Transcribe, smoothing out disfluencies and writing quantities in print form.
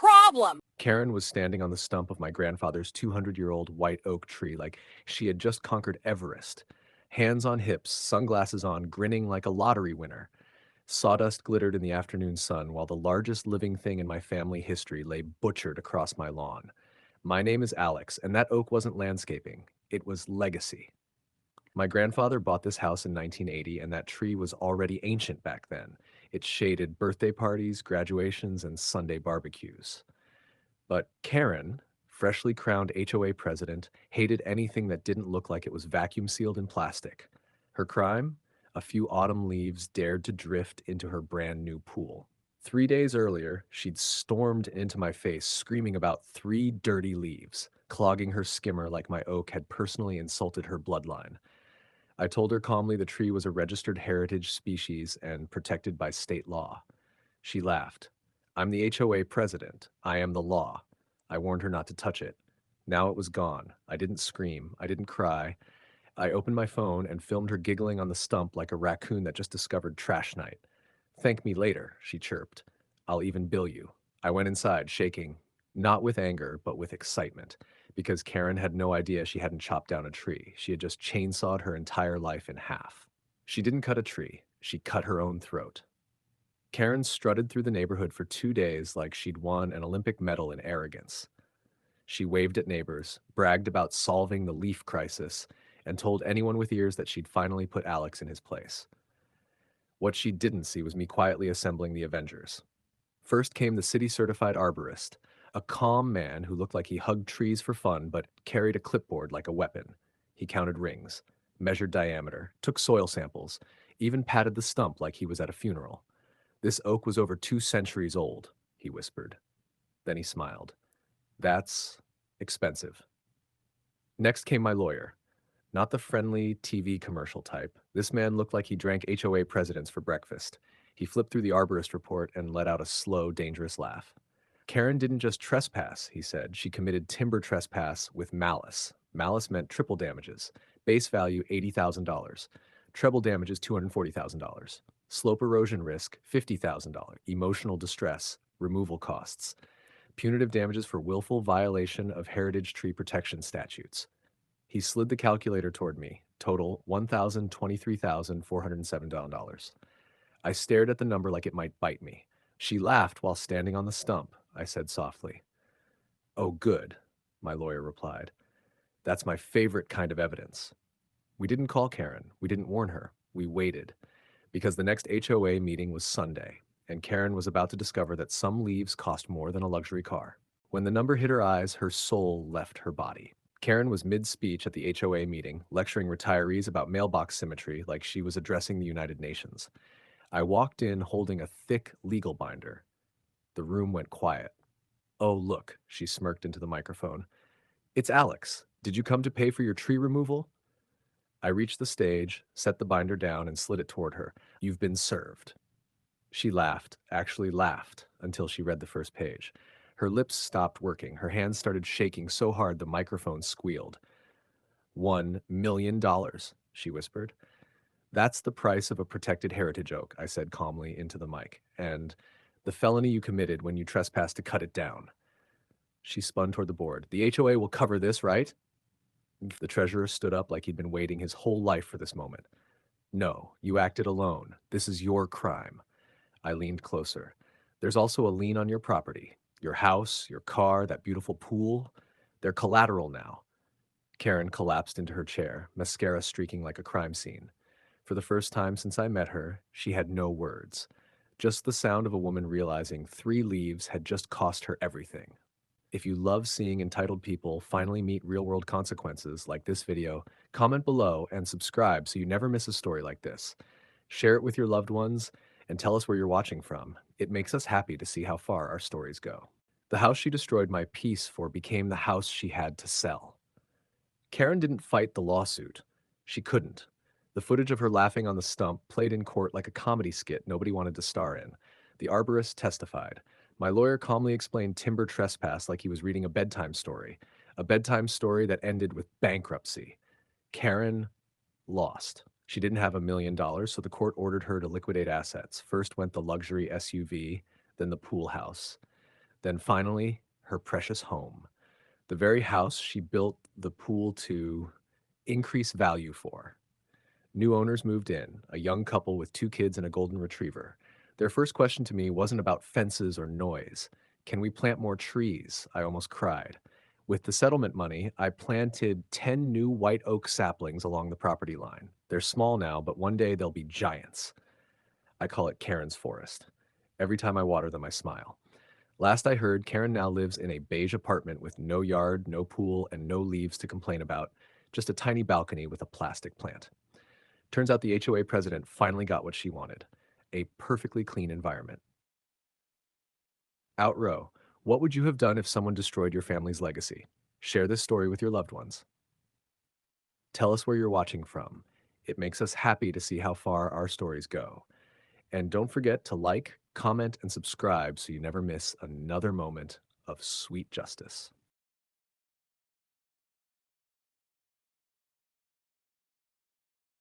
problem? Karen was standing on the stump of my grandfather's 200-year-old white oak tree like she had just conquered Everest. Hands on hips, sunglasses on, grinning like a lottery winner. Sawdust glittered in the afternoon sun while the largest living thing in my family history lay butchered across my lawn. My name is Alex, and that oak wasn't landscaping. It was legacy. My grandfather bought this house in 1980, and that tree was already ancient back then. It shaded birthday parties, graduations, and Sunday barbecues. But Karen, freshly crowned HOA president, hated anything that didn't look like it was vacuum sealed in plastic. Her crime? A few autumn leaves dared to drift into her brand new pool. 3 days earlier, she'd stormed into my face screaming about 3 dirty leaves, clogging her skimmer like my oak had personally insulted her bloodline. I told her calmly the tree was a registered heritage species and protected by state law. She laughed. I'm the HOA president. I am the law. I warned her not to touch it. Now it was gone. I didn't scream. I didn't cry. I opened my phone and filmed her giggling on the stump like a raccoon that just discovered trash night. Thank me later, she chirped. I'll even bill you. I went inside, shaking, not with anger, but with excitement, because Karen had no idea she hadn't chopped down a tree. She had just chainsawed her entire life in half. She didn't cut a tree. She cut her own throat. Karen strutted through the neighborhood for 2 days like she'd won an Olympic medal in arrogance. She waved at neighbors, bragged about solving the leaf crisis, and told anyone with ears that she'd finally put Alex in his place. What she didn't see was me quietly assembling the Avengers. First came the city-certified arborist, a calm man who looked like he hugged trees for fun but carried a clipboard like a weapon. He counted rings, measured diameter, took soil samples, even patted the stump like he was at a funeral. This oak was over 2 centuries old, he whispered. Then he smiled. That's expensive. Next came my lawyer. Not the friendly TV commercial type. This man looked like he drank HOA presidents for breakfast. He flipped through the arborist report and let out a slow, dangerous laugh. Karen didn't just trespass, he said. She committed timber trespass with malice. Malice meant triple damages. Base value $80,000. Treble damages $240,000. Slope erosion risk $50,000. Emotional distress, removal costs. Punitive damages for willful violation of heritage tree protection statutes. He slid the calculator toward me. Total $1,023,407. I stared at the number like it might bite me. She laughed while standing on the stump, I said softly. Oh, good, my lawyer replied. That's my favorite kind of evidence. We didn't call Karen. We didn't warn her. We waited. Because the next HOA meeting was Sunday, and Karen was about to discover that some leaves cost more than a luxury car. When the number hit her eyes, her soul left her body. Karen was mid-speech at the HOA meeting, lecturing retirees about mailbox symmetry like she was addressing the United Nations. I walked in holding a thick legal binder. The room went quiet. Oh, look, she smirked into the microphone. It's Alex. Did you come to pay for your tree removal? I reached the stage, set the binder down, and slid it toward her. You've been served. She laughed, actually laughed, until she read the first page. Her lips stopped working. Her hands started shaking so hard the microphone squealed. $1 million, she whispered. That's the price of a protected heritage oak, I said calmly into the mic, and the felony you committed when you trespassed to cut it down. She spun toward the board. The HOA will cover this, right? The treasurer stood up like he'd been waiting his whole life for this moment. No, you acted alone. This is your crime. I leaned closer. There's also a lien on your property. Your house, your car, that beautiful pool. They're collateral now. Karen collapsed into her chair, mascara streaking like a crime scene. For the first time since I met her, she had no words. Just the sound of a woman realizing 3 leaves had just cost her everything. If you love seeing entitled people finally meet real-world consequences like this video, comment below and subscribe so you never miss a story like this. Share it with your loved ones and tell us where you're watching from. It makes us happy to see how far our stories go. The house she destroyed my peace for became the house she had to sell. Karen didn't fight the lawsuit. She couldn't. The footage of her laughing on the stump played in court like a comedy skit nobody wanted to star in. The arborist testified. My lawyer calmly explained timber trespass like he was reading a bedtime story that ended with bankruptcy. Karen lost. She didn't have $1 million, so the court ordered her to liquidate assets. First went the luxury SUV, then the pool house. Then finally, her precious home, the very house she built the pool to increase value for. New owners moved in, a young couple with two kids and a golden retriever. Their first question to me wasn't about fences or noise. Can we plant more trees? I almost cried. With the settlement money, I planted 10 new white oak saplings along the property line. They're small now, but one day they'll be giants. I call it Karen's Forest. Every time I water them, I smile. Last I heard, Karen now lives in a beige apartment with no yard, no pool, and no leaves to complain about, just a tiny balcony with a plastic plant. Turns out the HOA president finally got what she wanted, a perfectly clean environment. Outrow, what would you have done if someone destroyed your family's legacy? Share this story with your loved ones. Tell us where you're watching from. It makes us happy to see how far our stories go. And don't forget to like, comment, and subscribe so you never miss another moment of sweet justice.